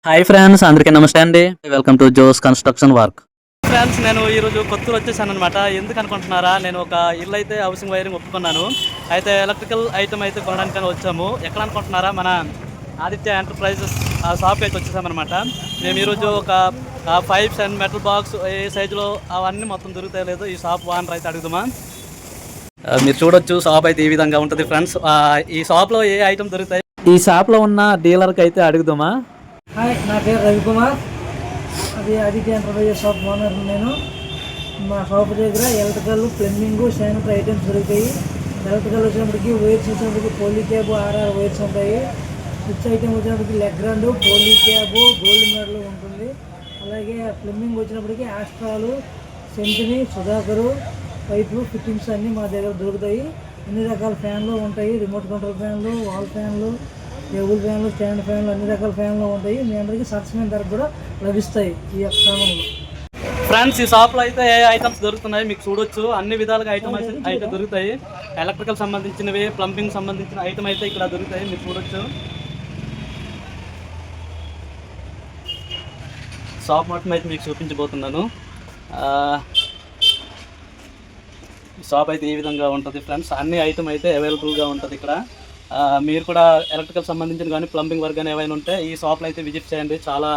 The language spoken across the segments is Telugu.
హాయ్ ఫ్రెండ్స్, అందరికీ నమస్తే అండి. Welcome to Joe's construction work. Friends, నేను ఈరోజు కొత్తూరు వచ్చేసాను అనమాట. ఎందుకు అనుకుంటున్నారా, నేను ఒక ఇల్లు అయితే హౌసింగ్ వైరింగ్ ఒప్పుకున్నాను. అయితే ఎలక్ట్రికల్ ఐటమ్ అయితే కొనడానికని వచ్చాము. ఎక్కడ అనుకుంటున్నారా, మన ఆదిత్య ఎంటర్ప్రైజెస్ ఆ షాప్కి అయితే వచ్చేసామన్నమాట. మేము ఈరోజు ఒక పైప్స్ అండ్ మెటల్ బాక్స్ ఏ సైజులో అవన్నీ మొత్తం దొరుకుతాయి లేదు ఈ షాప్ ఓనర్ అయితే అడుగుదామా. మీరు చూడొచ్చు, షాప్ అయితే ఈ విధంగా ఉంటుంది ఫ్రెండ్స్. ఈ షాప్లో ఏ ఐటమ్ దొరుకుతాయి ఈ షాప్లో ఉన్న డీలర్కి అయితే అడుగుదామా. హాయ్, నా పేరు రవికుమార్. అది ఆదిత్య ఎంటర్ప్రైజెస్ షాప్ ఓనర్. నేను మా షాప్ దగ్గర ఎలక్ట్రికల్, ప్లంబింగ్, శానిటరీ ఐటమ్స్ దొరుకుతాయి. ఎలక్ట్రికల్ వచ్చినప్పటికీ వైర్స్ వచ్చినప్పటికీ పోలీ క్యాబ్ ఆర్ఆర్ వైర్స్ ఉంటాయి. స్విచ్ ఐటమ్ వచ్చినప్పటికీ లెగ్రాండ్, పోలీ క్యాబ్, గోల్డ్ మెడల్ ఉంటుంది. అలాగే ప్లంబింగ్ వచ్చినప్పటికీ ఆస్ట్రాలు, సెంటిని, సుధాకరు పైపులు, ఫిట్టింగ్స్ అన్నీ మా దగ్గర దొరుకుతాయి. అన్ని రకాల ఫ్యాన్లు ఉంటాయి. రిమోట్ కంట్రోల్ ఫ్యాన్లు, వాల్ ఫ్యాన్లు, టేబుల్ ఫ్యాన్లు, స్టాండ్ ఫ్యాన్లు, అన్ని రకాల ఫ్యాన్లు ఉంటాయి. మీ అందరికీ సరసమైన ధర కూడా లభిస్తాయి ఈ యొక్క స్థానంలో. ఫ్రెండ్స్, ఈ షాప్లో అయితే ఏ ఐటమ్స్ దొరుకుతున్నాయి మీకు చూడొచ్చు. అన్ని విధాలుగా ఐటమ్స్ అయితే దొరుకుతాయి. ఎలక్ట్రికల్ సంబంధించినవి, ప్లంబింగ్ సంబంధించిన ఐటమ్ అయితే ఇక్కడ దొరుకుతాయి, మీరు చూడొచ్చు. షాప్ మొత్తం అయితే మీకు చూపించబోతున్నాను. షాప్ అయితే ఈ విధంగా ఉంటుంది ఫ్రెండ్స్. అన్ని ఐటమ్ అయితే అవైలబుల్గా ఉంటుంది ఇక్కడ. మీరు కూడా ఎలక్ట్రికల్ సంబంధించిన కానీ ప్లంబింగ్ వర్క్ కానీ ఏమైనా ఉంటే ఈ షాప్లో అయితే విజిట్ చేయండి, చాలా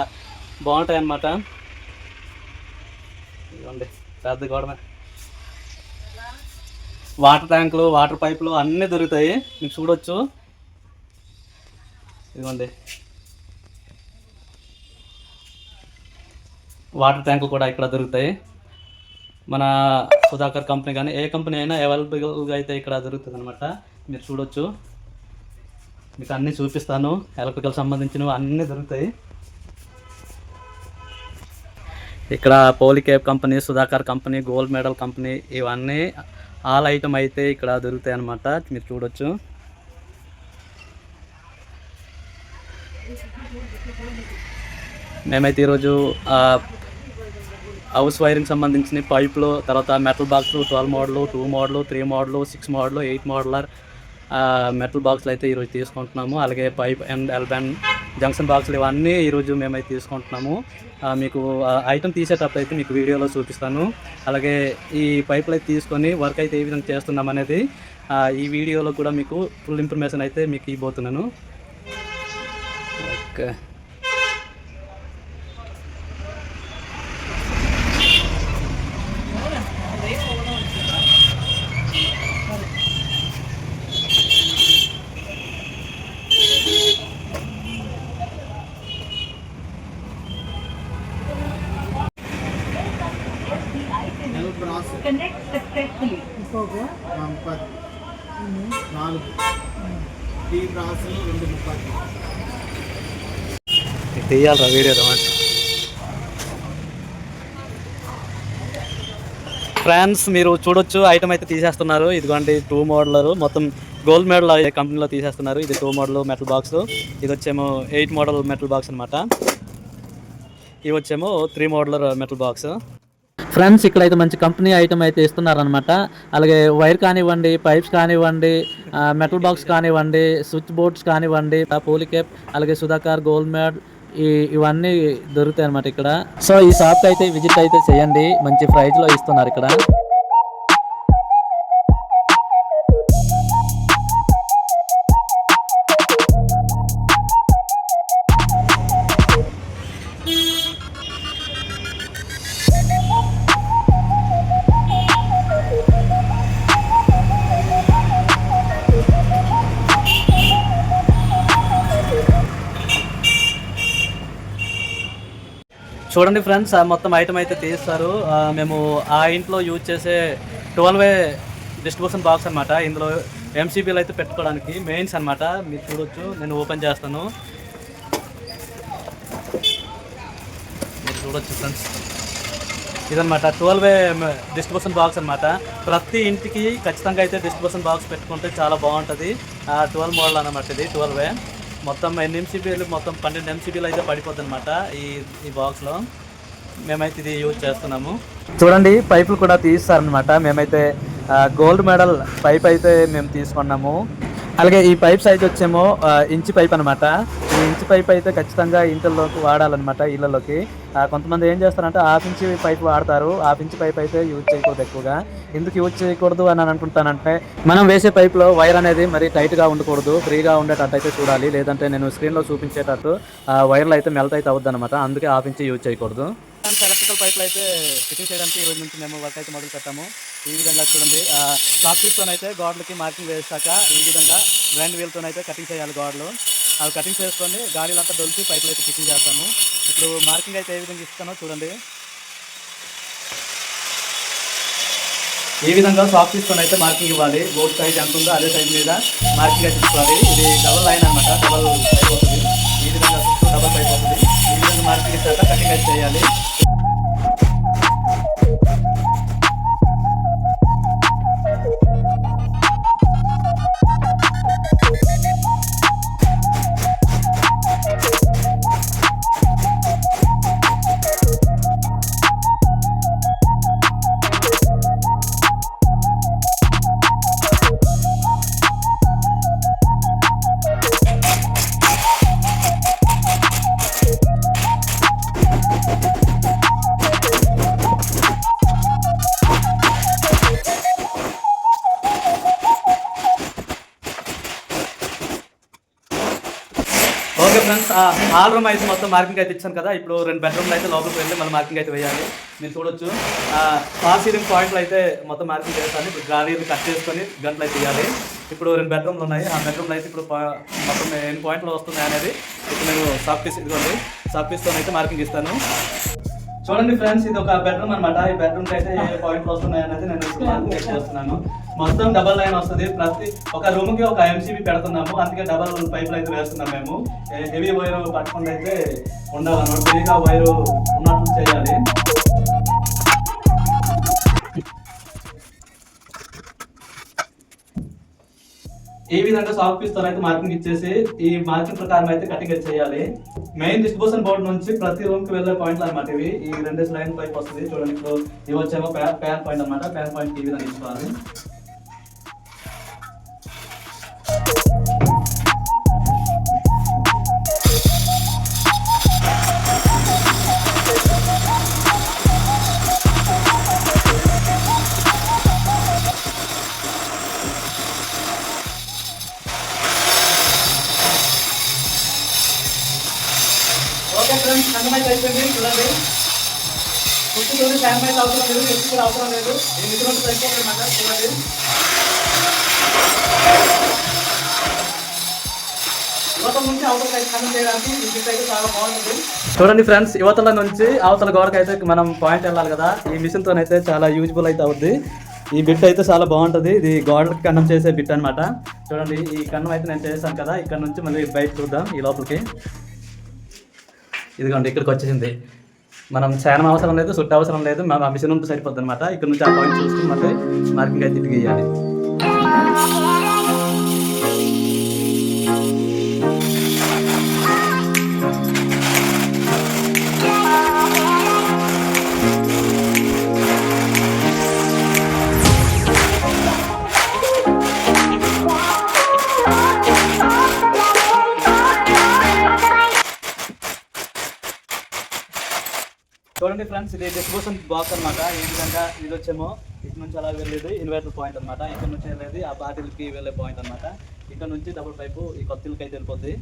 బాగుంటాయి అన్నమాట. ఇదిగోండి, పెద్ద గోడమే వాటర్ ట్యాంకులు, వాటర్ పైపులు అన్నీ దొరుకుతాయి, మీకు చూడొచ్చు. ఇదిగోండి, వాటర్ ట్యాంకులు కూడా ఇక్కడ దొరుకుతాయి. మన సుధాకర్ కంపెనీ కానీ ఏ కంపెనీ అయినా అవైలబుల్గా అయితే ఇక్కడ దొరుకుతుంది అనమాట, మీరు చూడొచ్చు. మీకు అన్నీ చూపిస్తాను, ఎలక్ట్రికల్ సంబంధించినవి అన్నీ దొరుకుతాయి ఇక్కడ. పోలికేప్ company, Sudhakar company, gold medal company, ఇవన్నీ ఆల్ ఐటమ్ అయితే ఇక్కడ దొరుకుతాయి అన్నమాట, మీరు చూడొచ్చు. మేమైతే ఈరోజు హౌస్ వైరింగ్ సంబంధించిన పైపులు, తర్వాత metal box 12 model, 2 model, 3 model, 6 model, 8 modular metal బాక్సులు అయితే ఈరోజు తీసుకుంటున్నాము. అలాగే పైప్ అండ్ ఎల్బెన్ జంక్షన్ బాక్సులు ఇవన్నీ ఈరోజు మేమైతే తీసుకుంటున్నాము. మీకు ఐటమ్ తీసేటప్పుడు అయితే మీకు వీడియోలో చూపిస్తాను. అలాగే ఈ పైపులు అయితే తీసుకొని వర్క్ అయితే ఏ విధంగా చేస్తున్నాం అనేది ఈ వీడియోలో కూడా మీకు ఫుల్ ఇన్ఫర్మేషన్ అయితే మీకు ఇవ్వబోతున్నాను. Okay, తీయాలరా video. ఫ్రెండ్స్, మీరు చూడొచ్చు, ఐటమ్ అయితే తీసేస్తున్నారు. ఇదిగోండి 2 మోడలర్, మొత్తం గోల్డ్ మెడల్ కంపెనీలో తీసేస్తున్నారు. ఇది 2 మోడల్ మెటల్ బాక్స్, ఇది వచ్చేమో 8 మోడల్ మెటల్ బాక్స్ అనమాట. ఇవి వచ్చేమో 3 మోడలర్ మెటల్ బాక్స్. ఫ్రెండ్స్, ఇక్కడైతే మంచి కంపెనీ ఐటమ్ అయితే ఇస్తున్నారనమాట. అలాగే వైర్ కానివ్వండి, పైప్స్ కానివ్వండి, మెటల్ బాక్స్ కానివ్వండి, స్విచ్ బోర్డ్స్ కానివ్వండి, పోలికేప్, అలాగే సుధాకర్, గోల్డ్ మెడల్ ఇవన్నీ దొరుకుతాయి అనమాట ఇక్కడ. సో ఈ షాప్కి అయితే విజిట్ అయితే చేయండి, మంచి ప్రైజ్లో ఇస్తున్నారు ఇక్కడ. చూడండి ఫ్రెండ్స్, మొత్తం ఐటమ్ అయితే తీస్తారు. మేము ఆ ఇంట్లో యూజ్ చేసే 12 డిస్ట్రిబ్యూషన్ బాక్స్ అనమాట. ఇందులో ఎంసీబీలు అయితే పెట్టుకోవడానికి మెయిన్స్ అనమాట, మీరు చూడొచ్చు. నేను ఓపెన్ చేస్తాను, మీరు చూడొచ్చు ఫ్రెండ్స్. ఇదనమాట 12 డిస్ట్రిబ్యూషన్ బాక్స్ అనమాట. ప్రతి ఇంటికి ఖచ్చితంగా అయితే డిస్ట్రిబ్యూషన్ బాక్స్ పెట్టుకుంటే చాలా బాగుంటుంది. 12 మోడల్ అనమాట ఇది. 12 మొత్తం ఎంసీబీలు, మొత్తం 12 ఎంసీబీలు అయితే పడిపోద్ది అనమాట ఈ బాక్స్లో. మేమైతే ఇది యూజ్ చేస్తున్నాము. చూడండి, పైపులు కూడా తీస్తారనమాట. మేమైతే గోల్డ్ మెడల్ పైప్ అయితే మేము తీసుకున్నాము. అలాగే ఈ పైప్ సైజ్ వచ్చేమో ఇంచు పైప్ అనమాట. ఈ ఇంచు పైప్ అయితే ఖచ్చితంగా ఇంటిల్లోకి వాడాలన్నమాట, ఇళ్లలోకి. కొంతమంది ఏం చేస్తారంటే హాఫ్ ఇంచ్ పైప్ వాడతారు. హాఫ్ ఇంచ్ పైప్ అయితే యూజ్ చేయకూడదు ఎక్కువగా. ఎందుకు యూజ్ చేయకూడదు అని అనుకుంటానంటే, మనం వేసే పైప్లో వైర్ అనేది మరి టైట్గా ఉండకూడదు, ఫ్రీగా ఉండేటట్టు అయితే చూడాలి. లేదంటే నేను స్క్రీన్లో చూపించేటట్టు వైర్లు అయితే మెల్ట్ అయితే అవుద్ది అనమాట. అందుకే హాఫ్ ఇంచ్ యూజ్ చేయకూడదు. ఎలక్ట్రికల్ పైపులు అయితే ఫిట్టింగ్ చేయడానికి ఈ రోజు నుంచి మేము వర్క్ అయితే మొదలు పెట్టాము. ఈ విధంగా చూడండి, క్లాక్ పీస్తో అయితే గోడలకి మార్కింగ్ వేసాక ఈ విధంగా గ్రైండ్ వీల్తో అయితే కటింగ్ చేయాలి గోడలు. అవి కటింగ్ చేసుకొని గాలిలంతా దొలిచి పైపులు అయితే ఫిట్టింగ్ చేస్తాము. ఇప్పుడు మార్కింగ్ అయితే ఏ విధంగా ఇస్తానో చూడండి. ఈ విధంగా సాఫ్ట్ పీస్తో అయితే మార్కింగ్ ఇవ్వాలి. బోర్డ్ సైజ్ ఎంత ఉందో అదే సైజ్ మీద మార్కింగ్ అయితే ఇవ్వాలి. ఇది డబల్ లైన్ అనమాట, డబల్ పైప్ అవుతుంది. ఈ విధంగా డబల్ పైప్ అవుతుంది. ఈ విధంగా మార్కింగ్ ఇచ్చాక కటింగ్ అయితే చేయాలి. ఓకే ఫ్రెండ్స్, హాల్ రూమ్ అయితే మొత్తం మార్కింగ్ అయితే ఇచ్చాను కదా. ఇప్పుడు 2 బెడ్రూమ్లు అయితే లోపలికి వెళ్ళి మళ్ళీ మార్కింగ్ అయితే వేయాలి. మీరు చూడొచ్చు, ఫాల్ సీలింగ్ పాయింట్లు అయితే మొత్తం మార్కింగ్ చేస్తాను. ఇప్పుడు గాలీలు కట్ చేసుకొని గంటలు అయితే వేయాలి. ఇప్పుడు 2 బెడ్రూమ్లు ఉన్నాయి. ఆ బెడ్రూమ్లు అయితే ఇప్పుడు మొత్తం ఎన్ని పాయింట్లు వస్తున్నాయి అనేది ఇప్పుడు నేను సాఫ్ట్ పీస్ ఇదిగోండి సాఫ్ట్ పీస్తో అయితే మార్కింగ్ ఇస్తాను. చూడండి ఫ్రెండ్స్, ఇది ఒక బెడ్రూమ్ అనమాట. ఈ బెడ్రూమ్ అయితే ఏ పాయింట్లు వస్తున్నాయి అనేది నేను మార్కింగ్ చేస్తున్నాను. మొత్తం డబల్ లైన్ వస్తుంది. ప్రతి ఒక రూమ్ కి ఒక ఎంసీబీ పెడుతున్నాము. అందుకే డబల్ పైపులు అయితే వేస్తున్నాం మేము. హెవీ వైర్ పట్టుకుండా అయితే ఉండాలన్నమాట. హెవీగా వైర్ ఉన్నట్లు చేయాలి. ఈ విధంగా సాఫ్ట్ పీస్ తో అయితే మార్కింగ్ ఇచ్చేసి ఈ మార్కింగ్ ప్రకారం అయితే కటింగ్ చేయాలి. మెయిన్ డిస్ట్రిబ్యూషన్ బోర్డ్ నుంచి ప్రతి రూమ్ కి వెళ్ళే పాయింట్లు అనమాట ఇవి. ఈ 2 లైన్ పైప్ వస్తుంది చూడండి. ఇప్పుడు ఇవి వచ్చేమో ప్యాన్ పాయింట్ అనమాట. ప్యాన్ పాయింట్ ఈ విధంగా ఇచ్చుకోవాలి. ఓకే ఫ్రెండ్స్, కన్ఫర్మైజ్ అయిపోయింది. చూడండి, చూడండి ఫ్యాన్ అయితే అవసరం లేదు, ఎప్పుడు కూడా అవసరం లేదు. ఈ మిశ్రమం సరిపోతుంది అన్నమాట. చూడండి, యువతల నుంచి అవతల అయితే కన్నం చేయడానికి ఈ బిట్ అయితే చాలా బాగుంటుంది. చూడండి ఫ్రెండ్స్, యువతల నుంచి అవతల గోడకి అయితే మనం పాయింట్ వెళ్ళాలి కదా. ఈ మిషన్తో అయితే చాలా యూజ్ఫుల్ అయితే అవుద్ది. ఈ బిట్ అయితే చాలా బాగుంటుంది. ఇది గోడకి కన్నం చేసే బిట్ అనమాట. చూడండి, ఈ కన్నం అయితే నేను చేశాను కదా. ఇక్కడ నుంచి మళ్ళీ బయట చూద్దాం ఈ లోపలికి. ఇదిగోండి, ఇక్కడికి వచ్చేసింది. మనం చాలా అవసరం లేదు, చుట్టూ అవసరం లేదు. ఆ మిషన్ ఉంటే సరిపోద్ది అనమాట. ఇక్కడ నుంచి ఆ పాయింట్ చూసుకుని మళ్ళీ మార్కింగ్ అయితే ఇటు గీయాలి. చూడండి ఫ్రెండ్స్, ఇది డిస్ట్రిబ్యూషన్ బాక్స్ అనమాట. ఈ విధంగా ఇది వచ్చేమో ఇటు నుంచి అలా వెళ్ళేది ఇన్వర్టర్ పాయింట్ అనమాట. ఇక్కడ నుంచి వెళ్ళేది ఆ బాటిల్కి వెళ్ళే పాయింట్ అనమాట. ఇక్కడ నుంచి డబుల్ పైపు ఈ కొత్తలకి అయితే వెళ్ళిపోద్ది.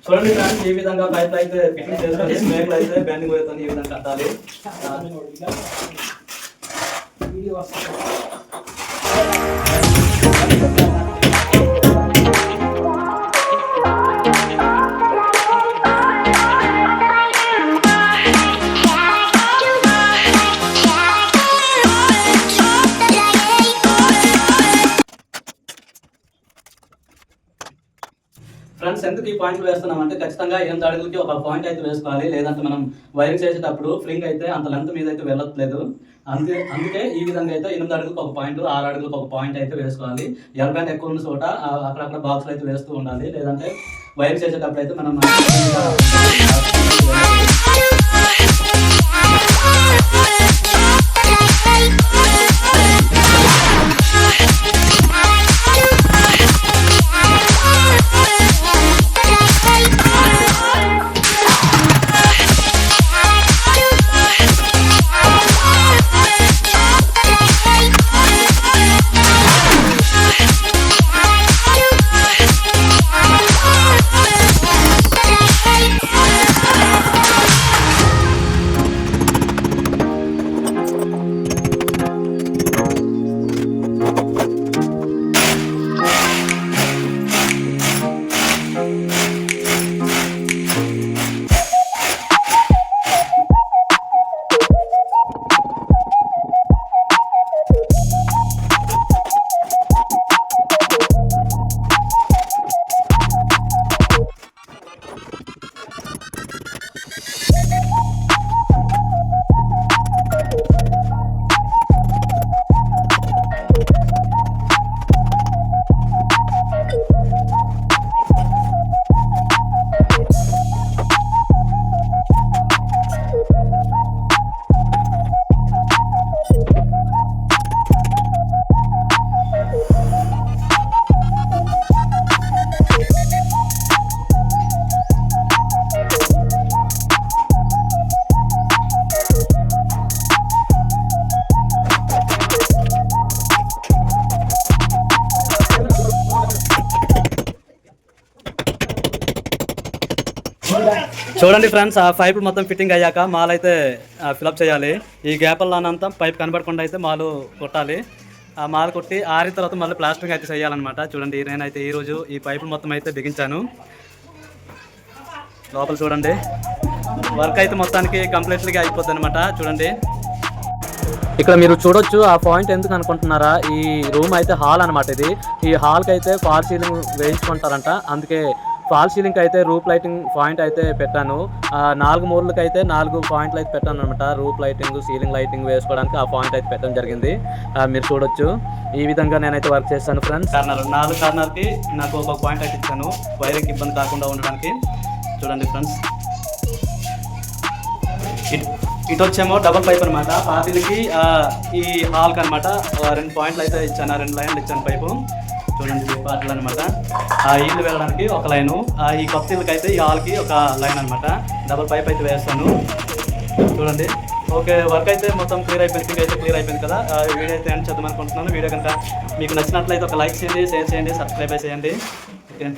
చూడండి ఫ్రెండ్స్, ఈ విధంగా పైప్ అయితే ఫిట్టింగ్ చేసుకొని స్నేక్ అయితే బెండింగ్ అవుతుంది. ఈ విధంగా కట్టాలి. ఫ్రెండ్స్ ఎందుకు ఈ పాయింట్లు వేస్తున్నామంటే ఖచ్చితంగా 8 అడుగులకి ఒక పాయింట్ అయితే వేసుకోవాలి, లేదంటే మనం వైరింగ్ చేసేటప్పుడు ఫ్లింగ్ అయితే అంత లెంత్ మీద అయితే వెళ్ళట్లేదు. అందుకే ఈ విధంగా అయితే 8 అడుగులకు ఒక పాయింట్, 6 అడుగులకు ఒక పాయింట్ అయితే వేసుకోవాలి. ఎల్బ్యాండ్ ఎక్కువ ఉన్న చోట అక్కడక్కడ బాక్స్లు అయితే వేస్తూ ఉండాలి, లేదంటే వైరింగ్ చేసేటప్పుడు అయితే మనం చూడండి ఫ్రెండ్స్, ఆ పైప్ మొత్తం ఫిట్టింగ్ అయ్యాక మాల్ అయితే ఫిలప్ చేయాలి. ఈ గ్యాప్లలోనంతా పైప్ కనబడకుండా అయితే మాలు కొట్టాలి. ఆ మాల్ కొట్టి ఆరిన తర్వాత మళ్ళీ ప్లాస్టరింగ్ అయితే చేయాలన్నమాట. చూడండి, నేనైతే ఈరోజు ఈ పైపులు మొత్తం అయితే బిగించాను. లోపల చూడండి, వర్క్ అయితే మొత్తానికి కంప్లీట్లీగా అయిపోతుంది అనమాట. చూడండి, ఇక్కడ మీరు చూడొచ్చు. ఆ పాయింట్ ఎందుకు అనుకుంటున్నారా, ఈ రూమ్ అయితే హాల్ అనమాట. ఇది ఈ హాల్కి అయితే ఫాల్ సీలింగ్ వేయించుకుంటారంట, అందుకే ఫాల్ సీలింగ్ అయితే రూప్ లైటింగ్ పాయింట్ అయితే పెట్టాను. 4 మూలకి అయితే 4 పాయింట్లు అయితే పెట్టాను అనమాట. రూప్ లైటింగ్, సీలింగ్ లైటింగ్ వేసుకోవడానికి ఆ పాయింట్ అయితే పెట్టడం జరిగింది. మీరు చూడొచ్చు, ఈ విధంగా నేనైతే వర్క్ చేస్తాను ఫ్రెండ్స్. 4 కార్నర్కి నాకు ఒక పాయింట్ అయితే ఇచ్చాను, వైరింగ్ ఇబ్బంది కాకుండా ఉండడానికి. చూడండి ఫ్రెండ్స్, ఇటు వచ్చేమో డబల్ పైప్ అనమాట. పాతిలకి ఈ హాల్కి అనమాట 2 పాయింట్లు అయితే ఇచ్చాను, 2 లైన్లు ఇచ్చాను పైపు. చూడండి, పాటలు అనమాట. ఆ ఇల్లు వెళ్ళడానికి ఒక లైను, ఈ కొత్త ఇళ్ళకి అయితే ఈ హాల్కి ఒక లైన్ అనమాట. డబల్ పైప్ అయితే వేస్తాను. చూడండి, ఓకే, వర్క్ అయితే మొత్తం క్లియర్ అయిపోయింది. థింక్ అయితే క్లియర్ అయిపోయింది కదా. వీడియో అయితే ఎండ్ చేద్దాం అనుకుంటున్నాను. వీడియో కనుక మీకు నచ్చినట్లయితే ఒక లైక్ చేయండి, షేర్ చేయండి, సబ్స్క్రైబ్ చేయండి. ఓకే.